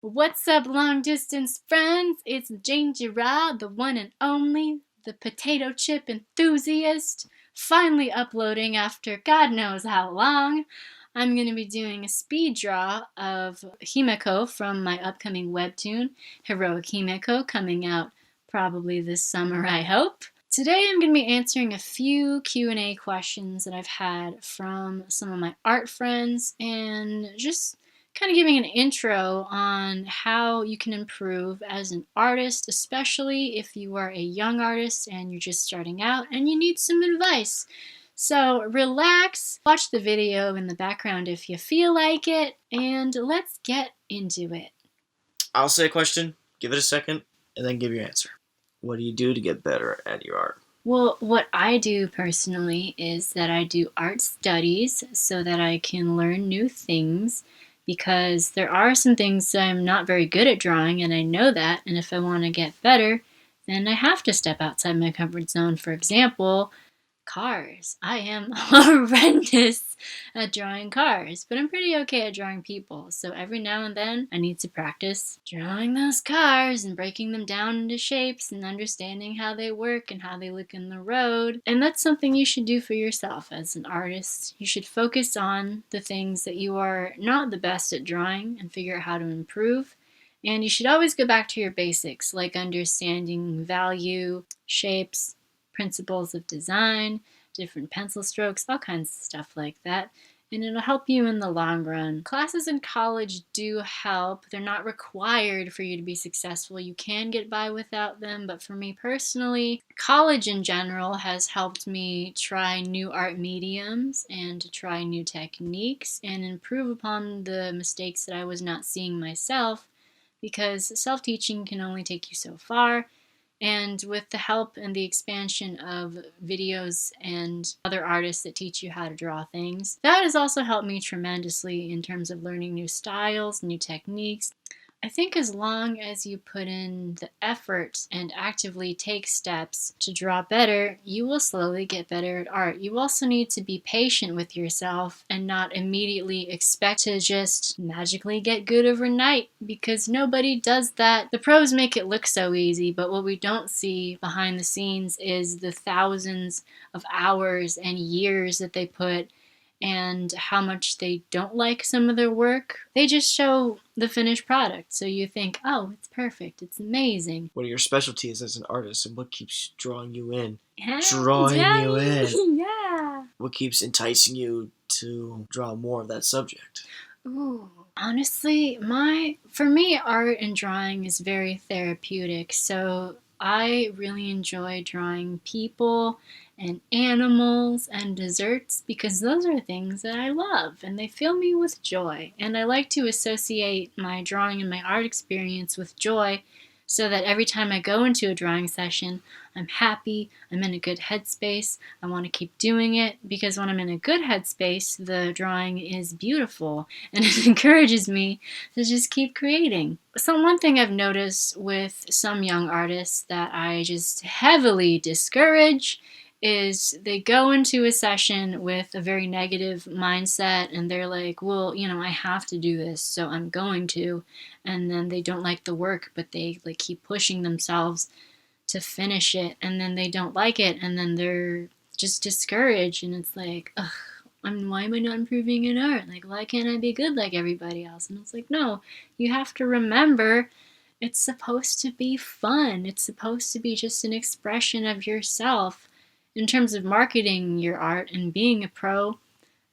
What's up, long distance friends? It's Ginger Ra, the one and only, the potato chip enthusiast, finally uploading after God knows how long. I'm going to be doing a speed draw of Himeko from my upcoming webtoon, Heroic Himeko, coming out probably this summer, I hope. Today I'm going to be answering a few Q&A questions that I've had from some of my art friends and just kind of giving an intro on how you can improve as an artist, especially if you are a young artist and you're just starting out and you need some advice. So relax, watch the video in the background if you feel like it, and let's get into it. I'll say a question, give it a second, and then give your answer. What do you do to get better at your art? Well, what I do personally is that I do art studies so that I can learn new things, because there are some things I'm not very good at drawing, and I know that, and if I want to get better, then I have to step outside my comfort zone. For example, cars. I am horrendous at drawing cars, but I'm pretty okay at drawing people. So every now and then I need to practice drawing those cars and breaking them down into shapes and understanding how they work and how they look in the road. And that's something you should do for yourself as an artist. You should focus on the things that you are not the best at drawing and figure out how to improve. And you should always go back to your basics, like understanding value, shapes, principles of design, different pencil strokes, all kinds of stuff like that. And it'll help you in the long run. Classes in college do help. They're not required for you to be successful. You can get by without them, but for me personally, college in general has helped me try new art mediums and to try new techniques and improve upon the mistakes that I was not seeing myself, because self-teaching can only take you so far. And with the help and the expansion of videos and other artists that teach you how to draw things, that has also helped me tremendously in terms of learning new styles, new techniques. I think as long as you put in the effort and actively take steps to draw better, you will slowly get better at art. You also need to be patient with yourself and not immediately expect to just magically get good overnight, because nobody does that. The pros make it look so easy, but what we don't see behind the scenes is the thousands of hours and years that they put and how much they don't like some of their work. They just show the finished product, so you think, oh, it's perfect, it's amazing. What are your specialties as an artist, and what keeps drawing you in? Yeah, yeah. What keeps enticing you to draw more of that subject? Ooh, honestly, for me, art and drawing is very therapeutic. So I really enjoy drawing people and animals and desserts, because those are things that I love and they fill me with joy. And I like to associate my drawing and my art experience with joy, so that every time I go into a drawing session, I'm happy, I'm in a good headspace, I want to keep doing it, because when I'm in a good headspace, the drawing is beautiful and it encourages me to just keep creating. So one thing I've noticed with some young artists that I just heavily discourage is they go into a session with a very negative mindset and they're like, well, I have to do this, so I'm going to. And then they don't like the work, but they keep pushing themselves to finish it, and then they don't like it, and then they're just discouraged, and it's like, ugh, why am I not improving in art? Why can't I be good like everybody else? And it's like, no, you have to remember, it's supposed to be fun. It's supposed to be just an expression of yourself. In terms of marketing your art and being a pro,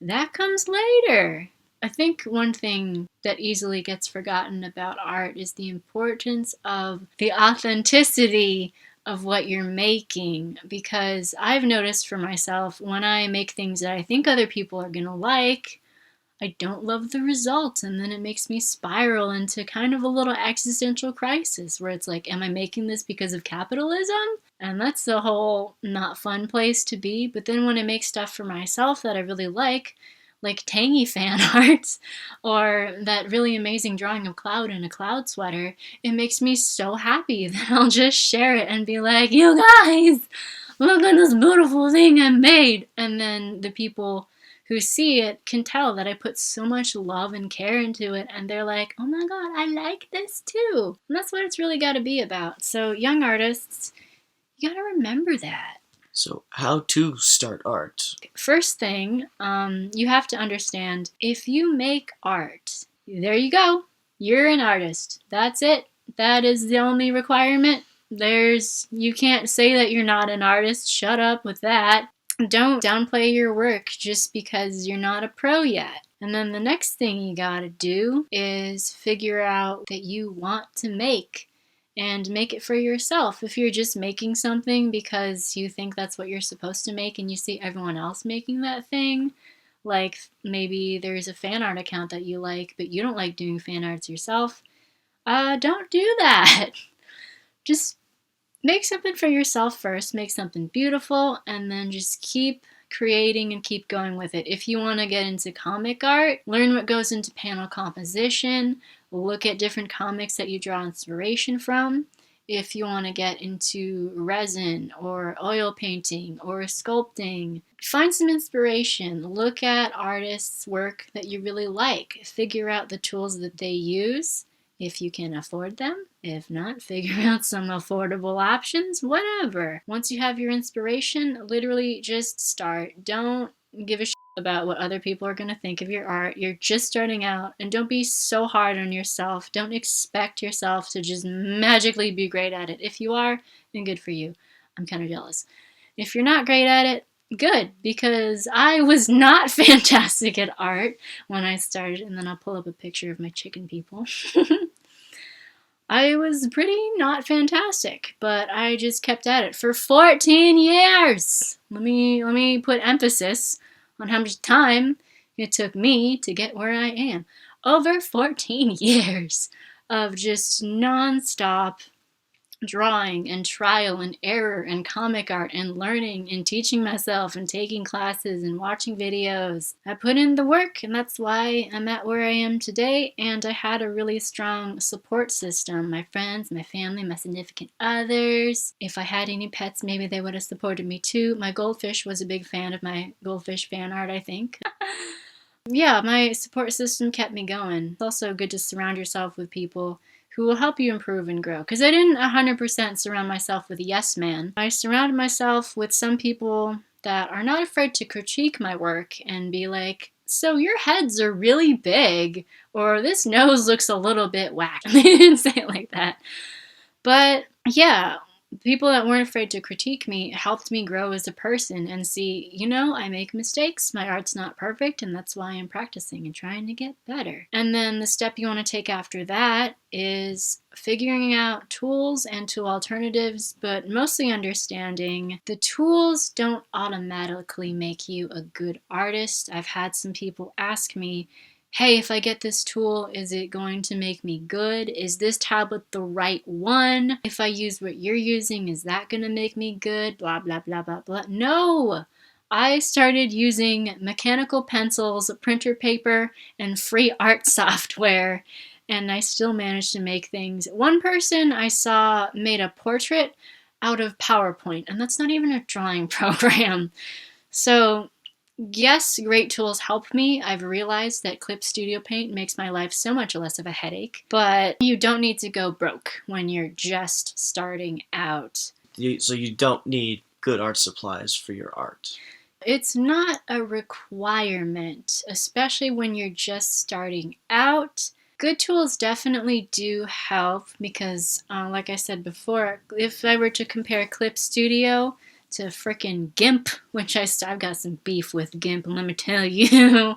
that comes later. I think one thing that easily gets forgotten about art is the importance of the authenticity of what you're making, because I've noticed for myself, when I make things that I think other people are gonna like, I don't love the results, and then it makes me spiral into kind of a little existential crisis where it's like, am I making this because of capitalism? And that's the whole not fun place to be. But then when I make stuff for myself that I really like tangy fan art or that really amazing drawing of Cloud in a cloud sweater, it makes me so happy that I'll just share it and be like, you guys, look at this beautiful thing I made. And then the people who see it can tell that I put so much love and care into it, and they're like, oh my god, I like this too. And that's what it's really got to be about. So young artists, you got to remember that. So, how to start art? First thing, you have to understand, if you make art, there you go. You're an artist. That's it. That is the only requirement. You can't say that you're not an artist. Shut up with that. Don't downplay your work just because you're not a pro yet. And then the next thing you gotta do is figure out that you want to make, and make it for yourself. If you're just making something because you think that's what you're supposed to make and you see everyone else making that thing, like maybe there's a fan art account that you like, but you don't like doing fan arts yourself, don't do that. Just make something for yourself first, make something beautiful, and then just keep creating and keep going with it. If you want to get into comic art, learn what goes into panel composition, look at different comics that you draw inspiration from. If you want to get into resin or oil painting or sculpting, find some inspiration. Look at artists' work that you really like. Figure out the tools that they use, if you can afford them. If not, figure out some affordable options, whatever. Once you have your inspiration, literally just start. Don't give a shit about what other people are going to think of your art. You're just starting out, and don't be so hard on yourself. Don't expect yourself to just magically be great at it. If you are, then good for you. I'm kind of jealous. If you're not great at it, good, because I was not fantastic at art when I started, and then I'll pull up a picture of my chicken people. I was pretty not fantastic, but I just kept at it for 14 years. Let me put emphasis on how much time it took me to get where I am. Over 14 years of just non-stop drawing and trial and error and comic art and learning and teaching myself and taking classes and watching videos. I put in the work, and that's why I'm at where I am today, and I had a really strong support system. My friends, my family, my significant others. If I had any pets, maybe they would have supported me too. My goldfish was a big fan of my goldfish fan art, I think. Yeah, my support system kept me going. It's also good to surround yourself with people who will help you improve and grow. Because I didn't 100% surround myself with a yes man. I surrounded myself with some people that are not afraid to critique my work and be like, so your heads are really big, or this nose looks a little bit whack. They didn't say it like that. But yeah, people that weren't afraid to critique me helped me grow as a person and see, I make mistakes, my art's not perfect, and that's why I'm practicing and trying to get better. And then the step you want to take after that is figuring out tools and tool alternatives, but mostly understanding the tools don't automatically make you a good artist. I've had some people ask me, hey, if I get this tool, is it going to make me good? Is this tablet the right one? If I use what you're using, is that going to make me good? Blah, blah, blah, blah, blah. No! I started using mechanical pencils, printer paper, and free art software, and I still managed to make things. One person I saw made a portrait out of PowerPoint, and that's not even a drawing program. So yes, great tools help me. I've realized that Clip Studio Paint makes my life so much less of a headache, but you don't need to go broke when you're just starting out. So you don't need good art supplies for your art. It's not a requirement, especially when you're just starting out. Good tools definitely do help because, like I said before, if I were to compare Clip Studio to frickin' Gimp, which I've got some beef with Gimp, let me tell you.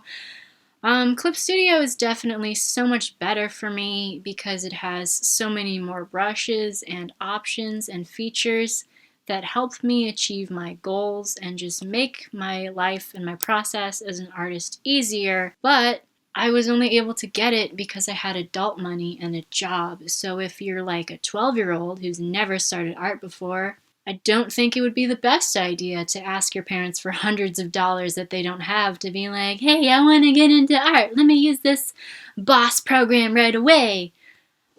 Clip Studio is definitely so much better for me because it has so many more brushes and options and features that help me achieve my goals and just make my life and my process as an artist easier. But I was only able to get it because I had adult money and a job. So if you're like a 12-year-old who's never started art before, I don't think it would be the best idea to ask your parents for hundreds of dollars that they don't have to be like, hey, I want to get into art. Let me use this boss program right away.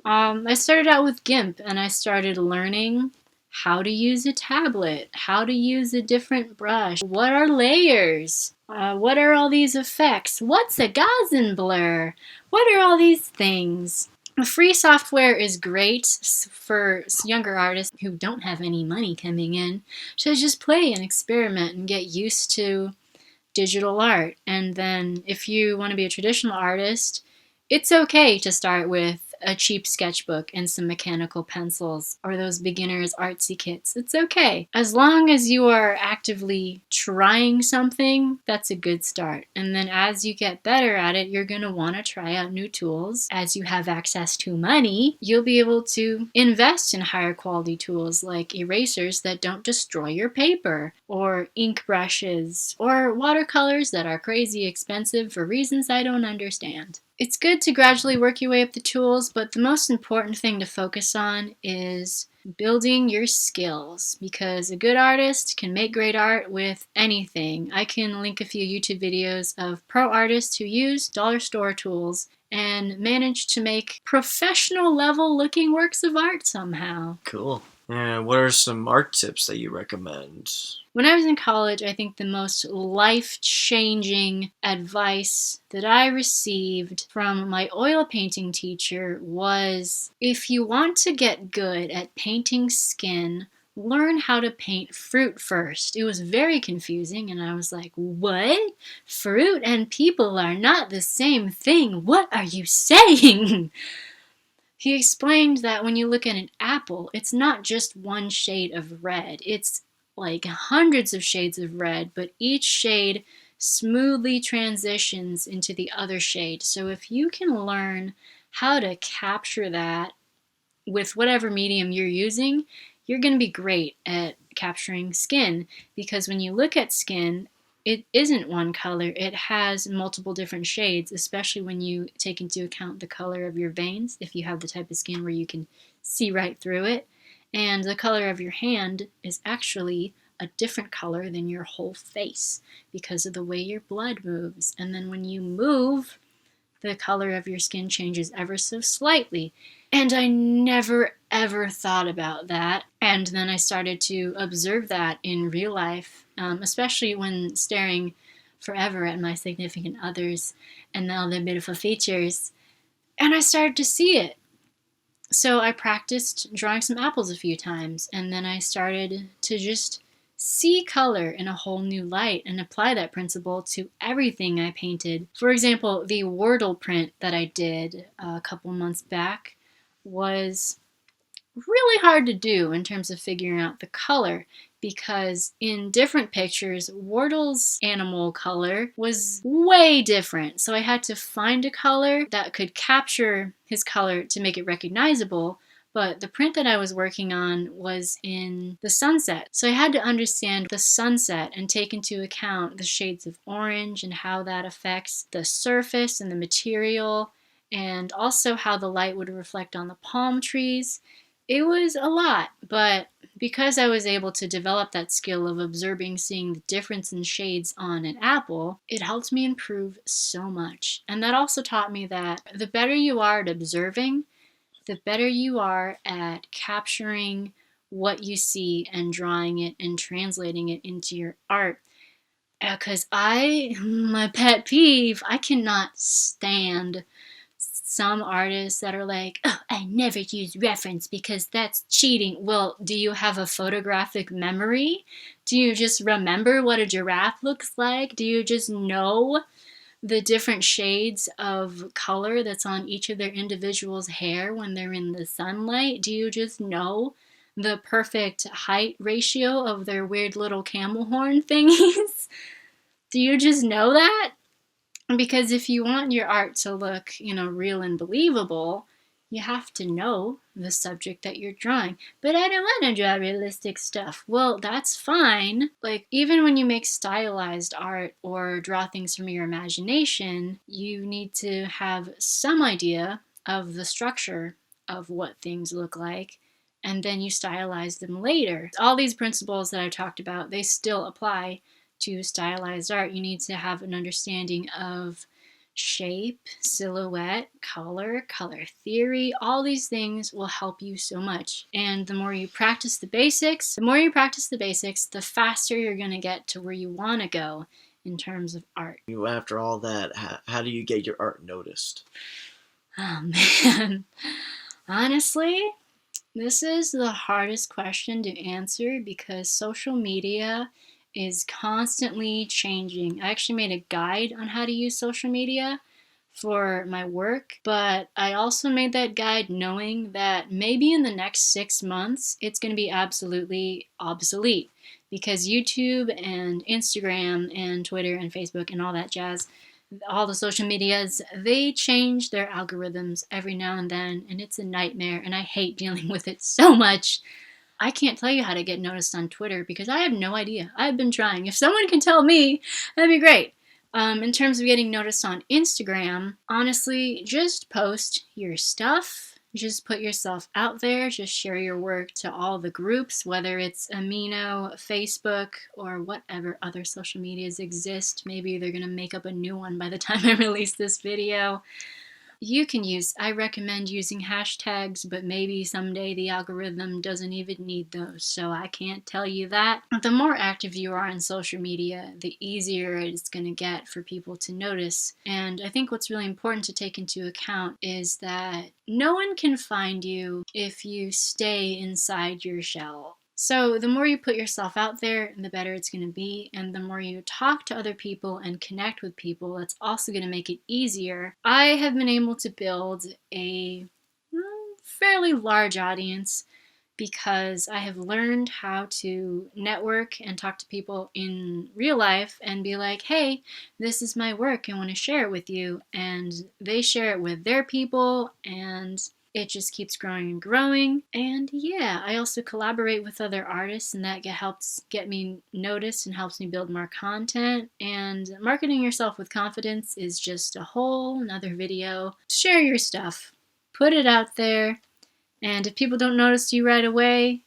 I started out with Gimp and I started learning how to use a tablet, how to use a different brush, what are layers, What are all these effects? What's a Gaussian blur? What are all these things? Free software is great for younger artists who don't have any money coming in to just play and experiment and get used to digital art. And then if you want to be a traditional artist, it's okay to start with a cheap sketchbook and some mechanical pencils or those beginners artsy kits. It's okay. As long as you are actively trying something, that's a good start. And then as you get better at it, you're going to want to try out new tools. As you have access to money, you'll be able to invest in higher quality tools like erasers that don't destroy your paper, or ink brushes, or watercolors that are crazy expensive for reasons I don't understand. It's good to gradually work your way up the tools, but the most important thing to focus on is building your skills, because a good artist can make great art with anything. I can link a few YouTube videos of pro artists who use dollar store tools and manage to make professional level looking works of art somehow. Cool. And what are some art tips that you recommend? When I was in college, I think the most life-changing advice that I received from my oil painting teacher was, if you want to get good at painting skin, learn how to paint fruit first. It was very confusing, and I was like, what? Fruit and people are not the same thing. What are you saying? He explained that when you look at an apple, it's not just one shade of red. It's like hundreds of shades of red, but each shade smoothly transitions into the other shade. So if you can learn how to capture that with whatever medium you're using, you're going to be great at capturing skin, because when you look at skin, it isn't one color. It has multiple different shades, especially when you take into account the color of your veins, if you have the type of skin where you can see right through it. And the color of your hand is actually a different color than your whole face because of the way your blood moves. And then when you move, the color of your skin changes ever so slightly. And I never ever thought about that. And then I started to observe that in real life, especially when staring forever at my significant others and all their beautiful features. And I started to see it. So I practiced drawing some apples a few times, and then I started to just see color in a whole new light and apply that principle to everything I painted. For example, the Wordle print that I did a couple months back was really hard to do in terms of figuring out the color, because in different pictures, Wordle's animal color was way different. So I had to find a color that could capture his color to make it recognizable. But the print that I was working on was in the sunset. So I had to understand the sunset and take into account the shades of orange and how that affects the surface and the material, and also how the light would reflect on the palm trees. It was a lot, but because I was able to develop that skill of observing, seeing the difference in shades on an apple, it helped me improve so much. And that also taught me that the better you are at observing, the better you are at capturing what you see and drawing it and translating it into your art. Because my pet peeve, I cannot stand some artists that are like, oh, I never use reference because that's cheating. Well, do you have a photographic memory? Do you just remember what a giraffe looks like? Do you just know the different shades of color that's on each of their individual's hair when they're in the sunlight? Do you just know the perfect height ratio of their weird little camel horn thingies? Do you just know that? Because if you want your art to look, real and believable, you have to know the subject that you're drawing. But I don't want to draw realistic stuff. Well, that's fine. Like, even when you make stylized art or draw things from your imagination, you need to have some idea of the structure of what things look like, and then you stylize them later. All these principles that I talked about, they still apply to stylized art. You need to have an understanding of shape, silhouette, color theory. All these things will help you so much. And the more you practice the basics, the faster you're going to get to where you want to go. in terms of art. After all that, how do you get your art noticed? Oh man, honestly, this is the hardest question to answer because social media is constantly changing. I actually made a guide on how to use social media for my work, but I also made that guide knowing that maybe in the next 6 months it's going to be absolutely obsolete because YouTube and Instagram and Twitter and Facebook and all that jazz, all the social medias, they change their algorithms every now and then, and it's a nightmare, and I hate dealing with it so much. I can't tell you how to get noticed on Twitter because I have no idea. I've been trying. If someone can tell me, that'd be great. In terms of getting noticed on Instagram, honestly, just post your stuff. Just put yourself out there. Just share your work to all the groups, whether it's Amino, Facebook, or whatever other social medias exist. Maybe they're going to make up a new one by the time I release this video. I recommend using hashtags, but maybe someday the algorithm doesn't even need those, so I can't tell you that. The more active you are on social media, the easier it's going to get for people to notice. And I think what's really important to take into account is that no one can find you if you stay inside your shell. So the more you put yourself out there, the better it's going to be. And the more you talk to other people and connect with people, that's also going to make it easier. I have been able to build a fairly large audience because I have learned how to network and talk to people in real life and be like, hey, this is my work. I want to share it with you. And they share it with their people, and it just keeps growing and growing. And yeah, I also collaborate with other artists, and that helps get me noticed and helps me build more content. And marketing yourself with confidence is just a whole nother video. Share your stuff. Put it out there. And if people don't notice you right away,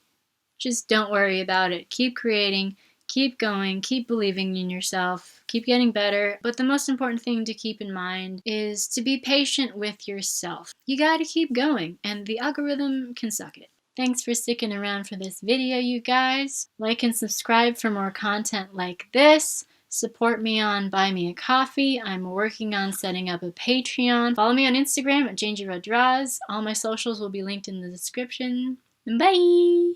just don't worry about it. Keep creating. Keep going, keep believing in yourself, keep getting better. But the most important thing to keep in mind is to be patient with yourself. You gotta keep going, and the algorithm can suck it. Thanks for sticking around for this video, you guys. Like and subscribe for more content like this. Support me on Buy Me a Coffee. I'm working on setting up a Patreon. Follow me on Instagram at JangyRoDraws. All my socials will be linked in the description. Bye!